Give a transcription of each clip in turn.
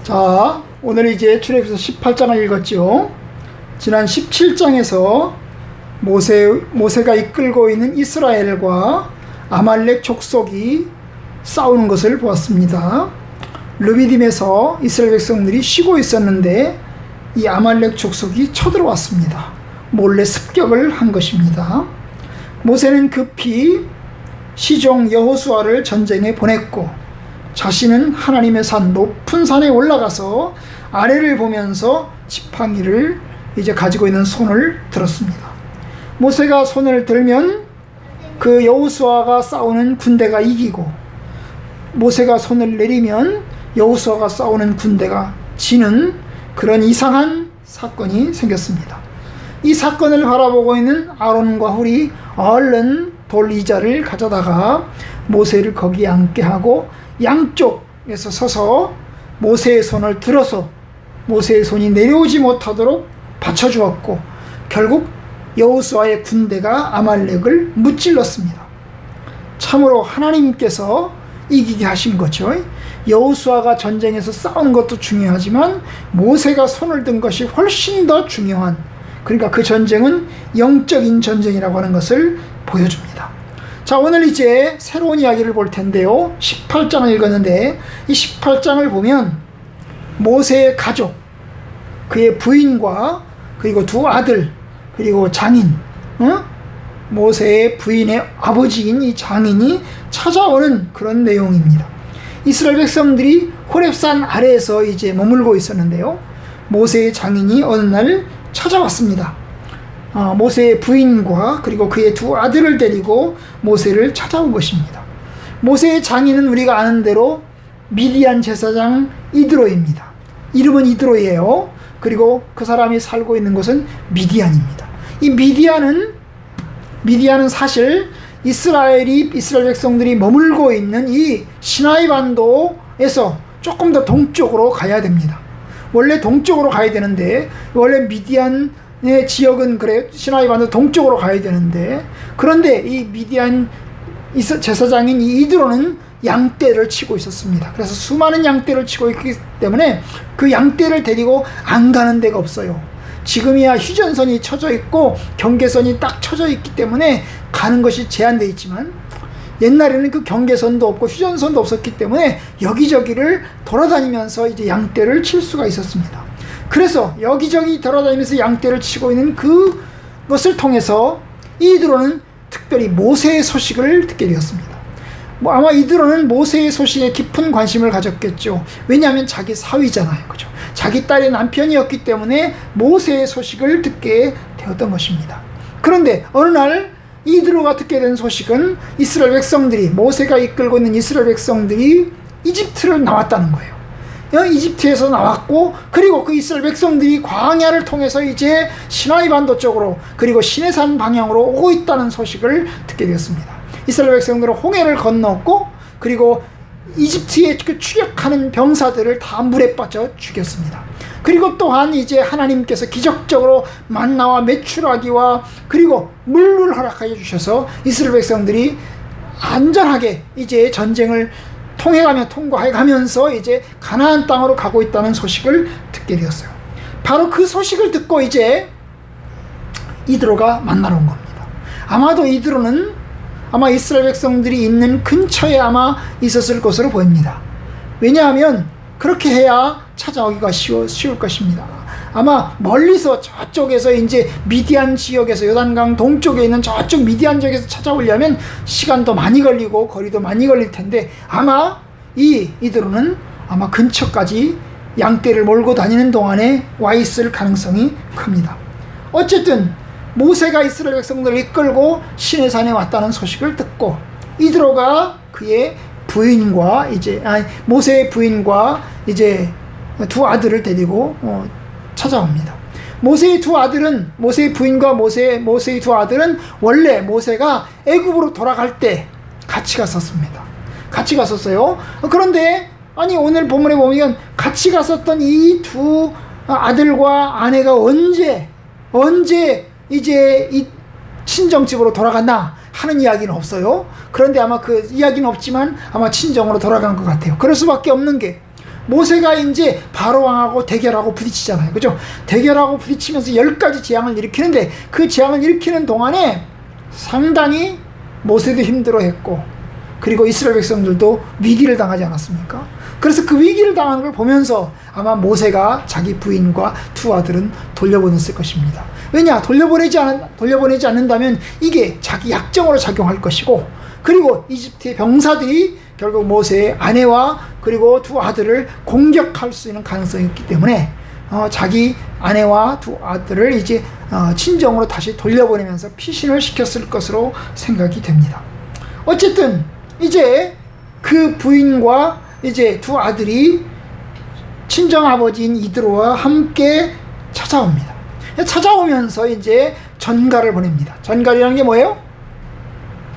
자, 오늘 이제 출애굽기서 18장을 읽었죠. 지난 17장에서 모세가 이끌고 있는 이스라엘과 아말렉 족속이 싸우는 것을 보았습니다. 르비딤에서 이스라엘 백성들이 쉬고 있었는데 이 아말렉 족속이 쳐들어왔습니다. 몰래 습격을 한 것입니다. 모세는 급히 시종 여호수아를 전쟁에 보냈고 자신은 하나님의 산 높은 산에 올라가서 아래를 보면서 지팡이를 이제 가지고 있는 손을 들었습니다. 모세가 손을 들면 그 여호수아가 싸우는 군대가 이기고, 모세가 손을 내리면 여호수아가 싸우는 군대가 지는 그런 이상한 사건이 생겼습니다. 이 사건을 바라보고 있는 아론과 훌이 얼른 돌 이자를 가져다가 모세를 거기에 앉게 하고 양쪽에서 서서 모세의 손을 들어서 모세의 손이 내려오지 못하도록 받쳐주었고, 결국 여호수아의 군대가 아말렉을 무찔렀습니다. 참으로 하나님께서 이기게 하신 거죠. 여호수아가 전쟁에서 싸우는 것도 중요하지만 모세가 손을 든 것이 훨씬 더 중요한, 그러니까 그 전쟁은 영적인 전쟁이라고 하는 것을 보여줍니다. 자, 오늘 이제 새로운 이야기를 볼 텐데요. 18장을 읽었는데 이 18장을 보면 모세의 가족, 그의 부인과 그리고 두 아들, 그리고 장인, 모세의 부인의 아버지인 이 장인이 찾아오는 그런 내용입니다. 이스라엘 백성들이 호렙산 아래에서 이제 머물고 있었는데요. 모세의 장인이 어느 날 찾아왔습니다. 모세의 부인과 그리고 그의 두 아들을 데리고 모세를 찾아온 것입니다. 모세의 장인은 우리가 아는 대로 미디안 제사장 이드로입니다. 이름은 이드로예요. 그리고 그 사람이 살고 있는 곳은 미디안입니다. 이 미디안은 사실 이스라엘 백성들이 머물고 있는 이 시나이 반도에서 조금 더 동쪽으로 가야 됩니다. 원래 동쪽으로 가야 되는데, 원래 미디안의 지역은 그래 시나이 반도 동쪽으로 가야 되는데, 그런데 이 미디안 제사장인 이 이드로는 양떼를 치고 있었습니다. 그래서 수많은 양떼를 치고 있기 때문에 그 양떼를 데리고 안 가는 데가 없어요. 지금이야 휴전선이 쳐져 있고 경계선이 딱 쳐져 있기 때문에 가는 것이 제한되어 있지만, 옛날에는 그 경계선도 없고 휴전선도 없었기 때문에 여기저기를 돌아다니면서 이제 양떼를 칠 수가 있었습니다. 그래서 여기저기 돌아다니면서 양떼를 치고 있는 그것을 통해서 이드로는 특별히 모세의 소식을 듣게 되었습니다. 아마 이드로는 모세의 소식에 깊은 관심을 가졌겠죠. 왜냐하면 자기 사위잖아요, 그죠? 자기 딸의 남편이었기 때문에 모세의 소식을 듣게 되었던 것입니다. 그런데 어느 날 이드로가 듣게 된 소식은 이스라엘 백성들이, 모세가 이끌고 있는 이스라엘 백성들이 이집트를 나왔다는 거예요. 이집트에서 나왔고, 그리고 그 이스라엘 백성들이 광야를 통해서 이제 시나이 반도 쪽으로 그리고 시내산 방향으로 오고 있다는 소식을 듣게 되었습니다. 이스라엘 백성들은 홍해를 건넜고, 그리고 이집트에 추격하는 병사들을 다 물에 빠져 죽였습니다. 그리고 또한 이제 하나님께서 기적적으로 만나와 메추라기와 그리고 물을 허락하여 주셔서 이스라엘 백성들이 안전하게 이제 전쟁을 통과해 가면서 이제 가나안 땅으로 가고 있다는 소식을 듣게 되었어요. 바로 그 소식을 듣고 이제 이드로가 만나러 온 겁니다. 아마도 이드로는 아마 이스라엘 백성들이 있는 근처에 아마 있었을 것으로 보입니다. 왜냐하면 그렇게 해야 찾아오기가 쉬울 것입니다. 아마 멀리서 저쪽에서 이제 미디안 지역에서 요단강 동쪽에 있는 저쪽 미디안 지역에서 찾아오려면 시간도 많이 걸리고 거리도 많이 걸릴 텐데, 아마 이드로는 아마 근처까지 양떼를 몰고 다니는 동안에 와 있을 가능성이 큽니다. 어쨌든 모세가 이스라엘 백성들을 이끌고 시내산에 왔다는 소식을 듣고 이드로가 그의 부인과 모세의 부인과 이제 두 아들을 데리고 찾아옵니다. 모세의 부인과 모세의 두 아들은 원래 모세가 애굽으로 돌아갈 때 같이 갔었습니다. 같이 갔었어요. 그런데 오늘 본문에 보면 같이 갔었던 이 두 아들과 아내가 언제 이제 이 친정집으로 돌아갔나 하는 이야기는 없어요. 그런데 아마 그 이야기는 없지만 아마 친정으로 돌아간 것 같아요. 그럴 수밖에 없는 게, 모세가 이제 바로왕하고 대결하고 부딪히잖아요. 그죠? 대결하고 부딪히면서 10가지 재앙을 일으키는데 그 재앙을 일으키는 동안에 상당히 모세도 힘들어했고 그리고 이스라엘 백성들도 위기를 당하지 않았습니까? 그래서 그 위기를 당하는 걸 보면서 아마 모세가 자기 부인과 두 아들은 돌려보냈을 것입니다. 왜냐? 돌려보내지 않는다면 이게 자기 약점으로 작용할 것이고 그리고 이집트의 병사들이 결국 모세의 아내와 그리고 두 아들을 공격할 수 있는 가능성이 있기 때문에 자기 아내와 두 아들을 이제 친정으로 다시 돌려보내면서 피신을 시켰을 것으로 생각이 됩니다. 어쨌든 이제 그 부인과 이제 두 아들이 친정 아버지인 이드로와 함께 찾아옵니다. 찾아오면서 이제 전가를 보냅니다. 전가이라는 게 뭐예요?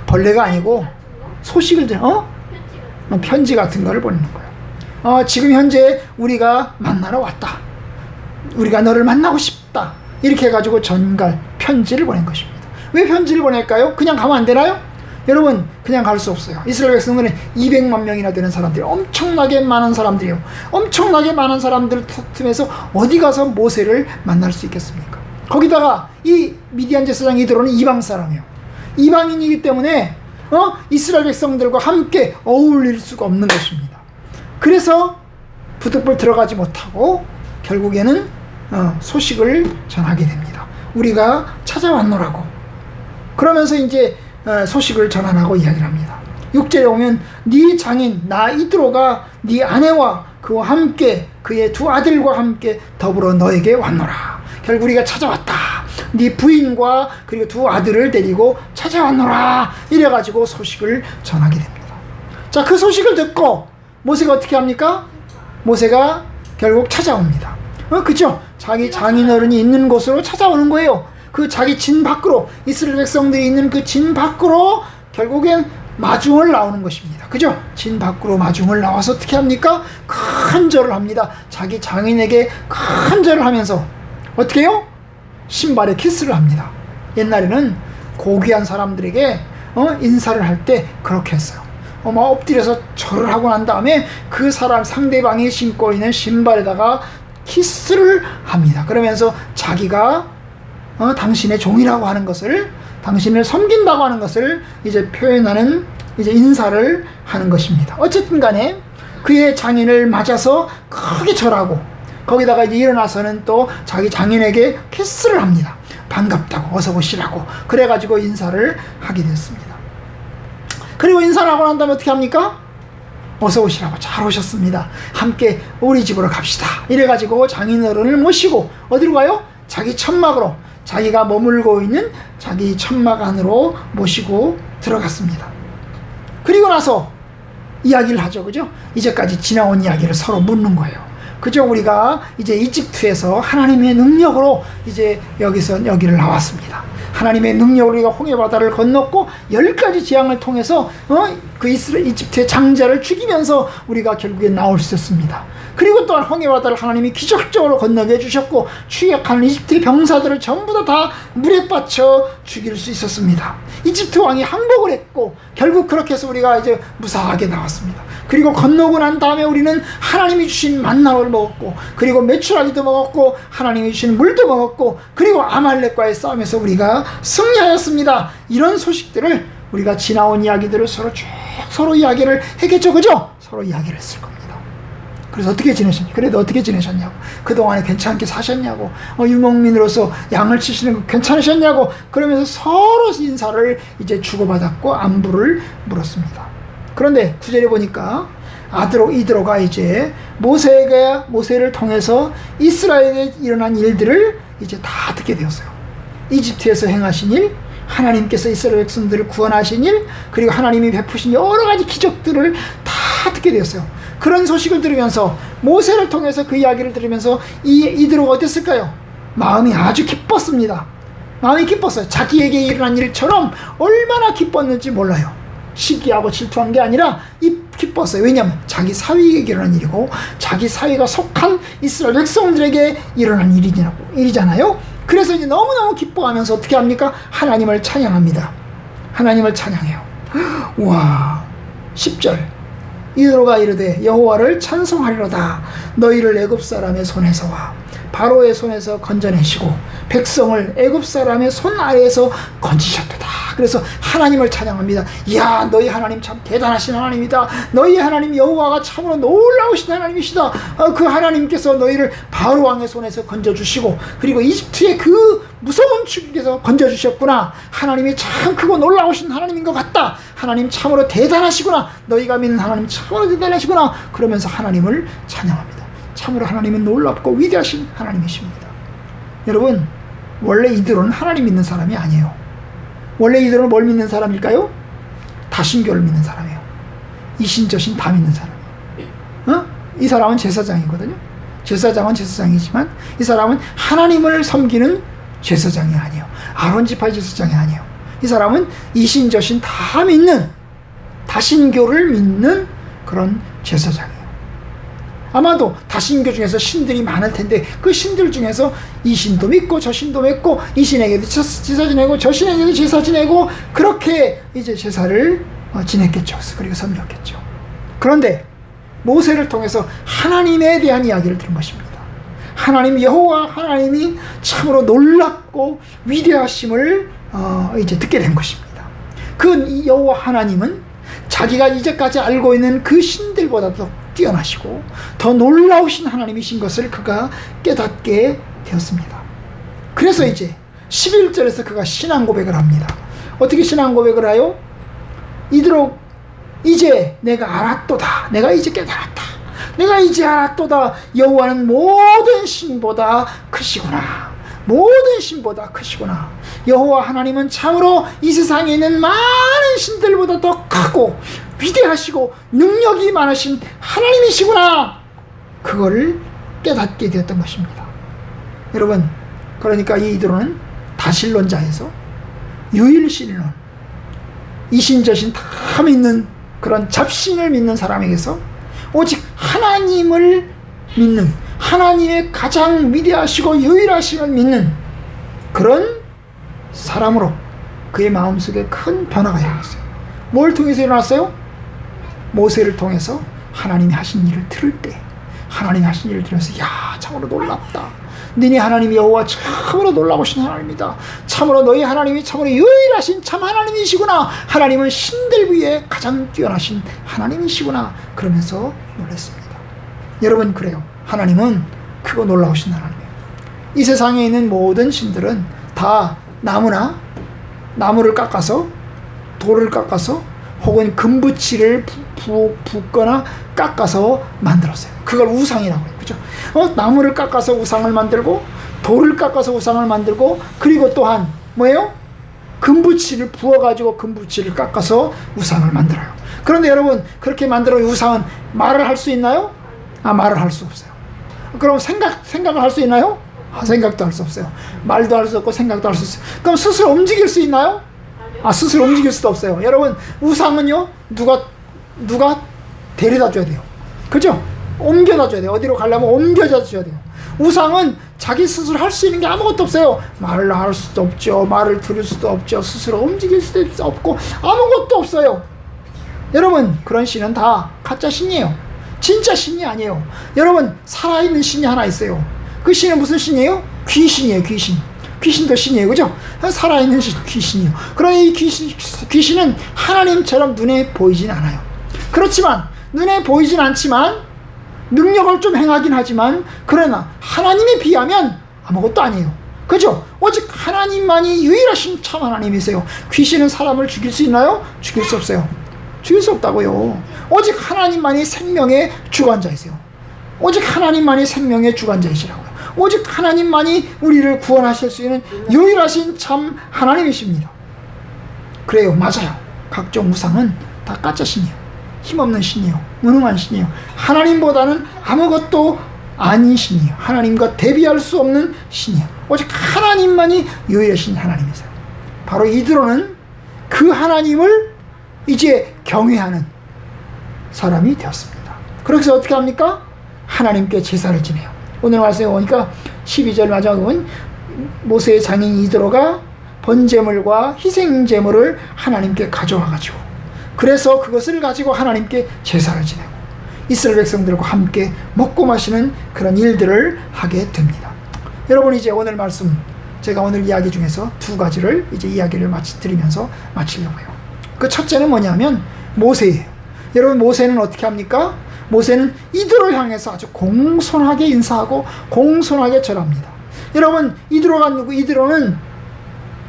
벌레가 아니고 소식을 편지 같은 거를 보내는 거예요. 지금 현재 우리가 만나러 왔다. 우리가 너를 만나고 싶다. 이렇게 해가지고 전갈 편지를 보낸 것입니다. 왜 편지를 보낼까요? 그냥 가면 안 되나요? 여러분 그냥 갈 수 없어요. 이스라엘 백성들은 200만 명이나 되는 사람들이 엄청나게 많은 사람들이에요. 엄청나게 많은 사람들 틈에서 어디 가서 모세를 만날 수 있겠습니까? 거기다가 이 미디안 제사장 이드로는 이방 사람이에요. 이방인이기 때문에 이스라엘 백성들과 함께 어울릴 수가 없는 것입니다. 그래서 부득불 들어가지 못하고 결국에는 소식을 전하게 됩니다. 우리가 찾아왔노라고. 그러면서 이제 소식을 전하라고 이야기를 합니다. 6절에 오면 네 장인 나 이드로가 네 아내와 그와 함께 그의 두 아들과 함께 더불어 너에게 왔노라. 결국 우리가 찾아왔다. 네 부인과 그리고 두 아들을 데리고 찾아왔노라. 이래가지고 소식을 전하게 됩니다. 자, 그 소식을 듣고 모세가 어떻게 합니까? 모세가 결국 찾아옵니다. 그죠? 자기 장인어른이 있는 곳으로 찾아오는 거예요. 그 자기 진 밖으로, 이스라엘 백성들이 있는 그 진 밖으로 결국엔 마중을 나오는 것입니다. 그죠? 진 밖으로 마중을 나와서 어떻게 합니까? 큰 절을 합니다. 자기 장인에게 큰 절을 하면서 어떻게 해요? 신발에 키스를 합니다. 옛날에는 고귀한 사람들에게 인사를 할 때 그렇게 했어요. 엎드려서 절을 하고 난 다음에 그 사람 상대방이 신고 있는 신발에다가 키스를 합니다. 그러면서 자기가 당신의 종이라고 하는 것을, 당신을 섬긴다고 하는 것을 이제 표현하는 이제 인사를 하는 것입니다. 어쨌든 간에 그의 장인을 맞아서 크게 절하고 거기다가 이제 일어나서는 또 자기 장인에게 키스를 합니다. 반갑다고, 어서 오시라고. 그래가지고 인사를 하게 됐습니다. 그리고 인사를 하고 난 다음에 어떻게 합니까? 어서 오시라고. 잘 오셨습니다. 함께 우리 집으로 갑시다. 이래가지고 장인어른을 모시고 어디로 가요? 자기 천막으로, 자기가 머물고 있는 자기 천막 안으로 모시고 들어갔습니다. 그리고 나서 이야기를 하죠. 그죠? 이제까지 지나온 이야기를 서로 묻는 거예요. 그죠? 우리가 이제 이집트에서 하나님의 능력으로 이제 여기를 나왔습니다. 하나님의 능력으로 우리가 홍해바다를 건넜고 10가지 재앙을 통해서 그 이집트의 장자를 죽이면서 우리가 결국에 나올 수 있었습니다. 그리고 또한 홍해바다를 하나님이 기적적으로 건너게 해주셨고 추격하는 이집트의 병사들을 전부 다 물에 빠쳐 죽일 수 있었습니다. 이집트 왕이 항복을 했고 결국 그렇게 해서 우리가 이제 무사하게 나왔습니다. 그리고 건너고 난 다음에 우리는 하나님이 주신 만나를 먹었고 그리고 메추라기도 먹었고 하나님이 주신 물도 먹었고 그리고 아말렉과의 싸움에서 우리가 승리하였습니다. 이런 소식들을 우리가 지나온 이야기들을 서로 이야기를 했겠죠. 그죠? 서로 이야기를 했을 겁니다. 그래서 어떻게 지내셨냐고, 그래도 어떻게 지내셨냐고, 그동안에 괜찮게 사셨냐고, 유목민으로서 양을 치시는 거 괜찮으셨냐고, 그러면서 서로 인사를 이제 주고받았고 안부를 물었습니다. 그런데 9절에 보니까 이드로가 이제 모세를 통해서 이스라엘에 일어난 일들을 이제 다 듣게 되었어요. 이집트에서 행하신 일, 하나님께서 이스라엘 백성들을 구원하신 일, 그리고 하나님이 베푸신 여러 가지 기적들을 다 듣게 되었어요. 그런 소식을 들으면서 모세를 통해서 그 이야기를 들으면서 이드로가 어땠을까요? 마음이 아주 기뻤습니다. 마음이 기뻤어요. 자기에게 일어난 일처럼 얼마나 기뻤는지 몰라요. 시기하고 질투한 게 아니라 기뻤어요. 왜냐하면 자기 사위에게 일어난 일이고 자기 사위가 속한 이스라엘 백성들에게 일어난 일이잖아요. 그래서 이제 너무너무 기뻐하면서 어떻게 합니까? 하나님을 찬양합니다. 하나님을 찬양해요. 와, 10절. 이드로가 이르되 여호와를 찬송하리로다. 너희를 애굽 사람의 손에서와 바로의 손에서 건져내시고 백성을 애굽 사람의 손 아래에서 건지셨도다. 그래서 하나님을 찬양합니다. 이야, 너희 하나님 참 대단하신 하나님이다. 너희 하나님 여호와가 참으로 놀라우신 하나님이시다. 그 하나님께서 너희를 바로 왕의 손에서 건져주시고 그리고 이집트의 그 무서운 축에서 건져주셨구나. 하나님이 참 크고 놀라우신 하나님인 것 같다. 하나님 참으로 대단하시구나. 너희가 믿는 하나님 참으로 대단하시구나. 그러면서 하나님을 찬양합니다. 참으로 하나님은 놀랍고 위대하신 하나님이십니다. 여러분, 원래 이들은 하나님 믿는 사람이 아니에요. 원래 이들은 뭘 믿는 사람일까요? 다신교를 믿는 사람이에요. 이신저신 다 믿는 사람이에요. 이 사람은 제사장이거든요. 제사장은 제사장이지만 이 사람은 하나님을 섬기는 제사장이 아니에요. 아론 지파 제사장이 아니에요. 이 사람은 이신저신 다 믿는, 다신교를 믿는 그런 제사장이에요. 아마도 다신교 중에서 신들이 많을 텐데 그 신들 중에서 이 신도 믿고 저 신도 믿고 이 신에게도 제사 지내고 저 신에게도 제사 지내고 그렇게 이제 제사를 지냈겠죠. 그리고 섬겼겠죠. 그런데 모세를 통해서 하나님에 대한 이야기를 들은 것입니다. 하나님 여호와 하나님이 참으로 놀랍고 위대하심을 이제 듣게 된 것입니다. 그 여호와 하나님은 자기가 이제까지 알고 있는 그 신들보다도 뛰어나시고 더 놀라우신 하나님이신 것을 그가 깨닫게 되었습니다. 그래서 이제 11절에서 그가 신앙 고백을 합니다. 어떻게 신앙 고백을 해요? 이대로 이제 내가 알았도다. 내가 이제 깨달았다. 내가 이제 알았도다. 여호와는 모든 신보다 크시구나. 모든 신보다 크시구나. 여호와 하나님은 참으로 이 세상에 있는 많은 신들보다 더 크고 위대하시고 능력이 많으신 하나님이시구나. 그거를 깨닫게 되었던 것입니다. 여러분, 그러니까 이 이드로는 다신론자에서 유일신론, 이신저신 다 믿는 그런 잡신을 믿는 사람에게서 오직 하나님을 믿는, 하나님의 가장 위대하시고 유일하심을 믿는 그런 사람으로 그의 마음속에 큰 변화가 일어났어요. 뭘 통해서 일어났어요? 모세를 통해서 하나님이 하신 일을 들을 때, 하나님이 하신 일을 들으면서 야, 참으로 놀랍다. 너희 하나님 여호와 참으로 놀라우신 하나님이다. 참으로 너희 하나님이 참으로 유일하신 참 하나님이시구나. 하나님은 신들 위에 가장 뛰어나신 하나님이시구나. 그러면서 놀랐습니다. 여러분, 그래요. 하나님은 크고 놀라우신 하나님이에요. 이 세상에 있는 모든 신들은 다 나무를 깎아서, 돌을 깎아서, 혹은 금붙이를 붓거나 깎아서 만들었어요. 그걸 우상이라고 해요. 그죠? 나무를 깎아서 우상을 만들고, 돌을 깎아서 우상을 만들고, 그리고 또한 뭐예요? 금붙이를 부어가지고 금붙이를 깎아서 우상을 만들어요. 그런데 여러분, 그렇게 만들어 우상은 말을 할 수 있나요? 말을 할 수 없어요. 그럼 생각을 할 수 있나요? 생각도 할 수 없어요. 말도 할 수 없고 생각도 할 수 없어요. 그럼 스스로 움직일 수 있나요? 스스로 움직일 수도 없어요. 여러분, 우상은요, 누가 데려다 줘야 돼요. 그죠? 옮겨다 줘야 돼요. 어디로 가려면 옮겨다 줘야 돼요. 우상은 자기 스스로 할 수 있는 게 아무것도 없어요. 말을 할 수도 없죠. 말을 들을 수도 없죠. 스스로 움직일 수도 없고 아무것도 없어요. 여러분, 그런 신은 다 가짜 신이에요. 진짜 신이 아니에요. 여러분, 살아있는 신이 하나 있어요. 그 신은 무슨 신이에요? 귀신이에요. 귀신도 신이에요. 그죠? 살아있는 신, 귀신이요. 그러나 이 귀신은 하나님처럼 눈에 보이진 않아요. 그렇지만 눈에 보이진 않지만 능력을 좀 행하긴 하지만 그러나 하나님에 비하면 아무것도 아니에요. 그죠? 오직 하나님만이 유일하신 참 하나님이세요. 귀신은 사람을 죽일 수 있나요? 죽일 수 없어요. 죽일 수 없다고요. 오직 하나님만이 생명의 주관자이세요. 오직 하나님만이 생명의 주관자이시라고요. 오직 하나님만이 우리를 구원하실 수 있는 유일하신 참 하나님이십니다. 그래요. 맞아요. 각종 우상은 다 가짜 신이에요. 힘없는 신이에요. 무능한 신이에요. 하나님보다는 아무것도 아닌 신이에요. 하나님과 대비할 수 없는 신이에요. 오직 하나님만이 유일하신 하나님이세요. 바로 이드로는 그 하나님을 이제 경외하는 사람이 되었습니다. 그래서 어떻게 합니까? 하나님께 제사를 지내요. 오늘 말씀에 보니까 12절 마지막은 모세의 장인 이드로가 번제물과 희생제물을 하나님께 가져와가지고 그래서 그것을 가지고 하나님께 제사를 지내고 이스라엘 백성들과 함께 먹고 마시는 그런 일들을 하게 됩니다. 여러분, 이제 오늘 말씀, 제가 오늘 이야기 중에서 두 가지를 이제 이야기를 드리면서 마치려고 해요. 그 첫째는 뭐냐면 모세예요. 여러분, 모세는 어떻게 합니까? 모세는 이들을 향해서 아주 공손하게 인사하고 공손하게 절합니다. 여러분, 이드로가 누구? 이드로는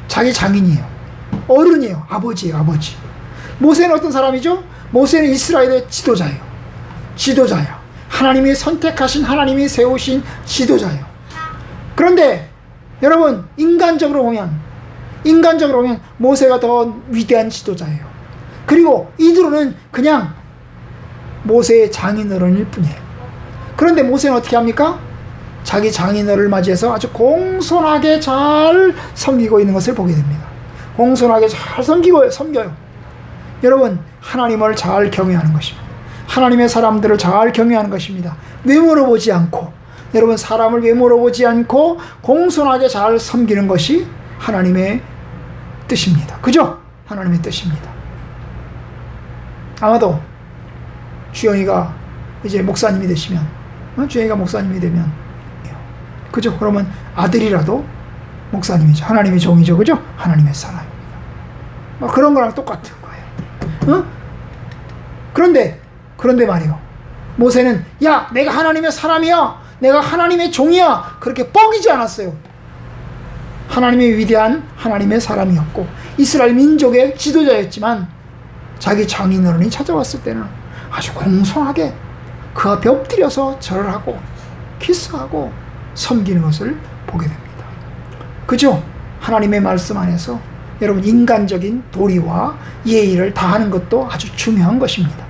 자기 장인이에요. 어른이에요. 아버지예요. 아버지. 모세는 어떤 사람이죠? 모세는 이스라엘의 지도자예요. 지도자야. 하나님이 선택하신, 하나님이 세우신 지도자예요. 그런데 여러분, 인간적으로 보면 모세가 더 위대한 지도자예요. 그리고 이드로는 그냥 모세의 장인어른일 뿐이에요. 그런데 모세는 어떻게 합니까? 자기 장인어른을 맞이해서 아주 공손하게 잘 섬기고 있는 것을 보게 됩니다. 공손하게 잘 섬겨요. 여러분, 하나님을 잘 경외하는 것입니다. 하나님의 사람들을 잘 경외하는 것입니다. 외모로 보지 않고, 여러분, 사람을 외모로 보지 않고 공손하게 잘 섬기는 것이 하나님의 뜻입니다. 그죠? 하나님의 뜻입니다. 아마도 주영이가 이제 목사님이 되시면, 주영이가 목사님이 되면, 그죠? 그러면 아들이라도 목사님이죠. 하나님의 종이죠. 그죠? 하나님의 사람입니다. 그런 거랑 똑같은 거예요. 그런데 말이에요. 모세는, 야, 내가 하나님의 사람이야, 내가 하나님의 종이야, 그렇게 뻐기지 않았어요. 하나님의 위대한 하나님의 사람이었고 이스라엘 민족의 지도자였지만 자기 장인어른이 찾아왔을 때는 아주 공손하게 그 앞에 엎드려서 절을 하고 키스하고 섬기는 것을 보게 됩니다. 그죠? 하나님의 말씀 안에서 여러분, 인간적인 도리와 예의를 다하는 것도 아주 중요한 것입니다.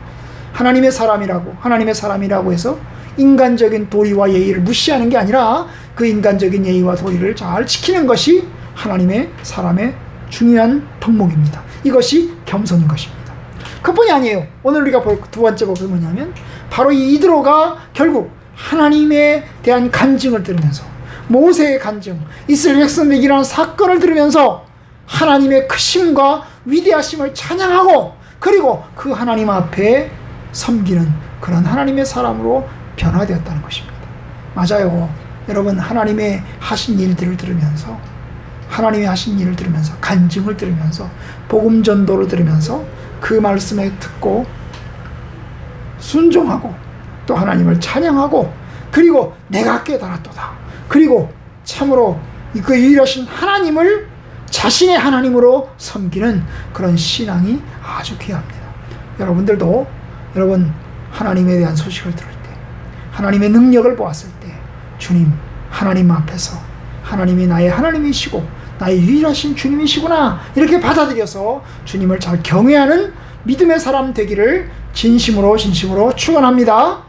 하나님의 사람이라고 해서 인간적인 도리와 예의를 무시하는 게 아니라 그 인간적인 예의와 도리를 잘 지키는 것이 하나님의 사람의 중요한 덕목입니다. 이것이 겸손인 것입니다. 그뿐이 아니에요. 오늘 우리가 볼 두 번째 법이 뭐냐면 바로 이 이드로가 결국 하나님에 대한 간증을 들으면서, 모세의 간증, 이스라엘 백성들에게 일어난 사건을 들으면서 하나님의 크심과 위대하심을 찬양하고, 그리고 그 하나님 앞에 섬기는 그런 하나님의 사람으로 변화되었다는 것입니다. 맞아요. 여러분, 하나님의 하신 일들을 들으면서, 간증을 들으면서, 복음 전도를 들으면서 그 말씀에 듣고 순종하고 또 하나님을 찬양하고, 그리고 내가 깨달았도다, 그리고 참으로 그 유일하신 하나님을 자신의 하나님으로 섬기는 그런 신앙이 아주 귀합니다. 여러분들도 여러분, 하나님에 대한 소식을 들을 때, 하나님의 능력을 보았을 때, 주님, 하나님 앞에서 하나님이 나의 하나님이시고 나의 유일하신 주님이시구나, 이렇게 받아들여서 주님을 잘 경외하는 믿음의 사람 되기를 진심으로 축원합니다.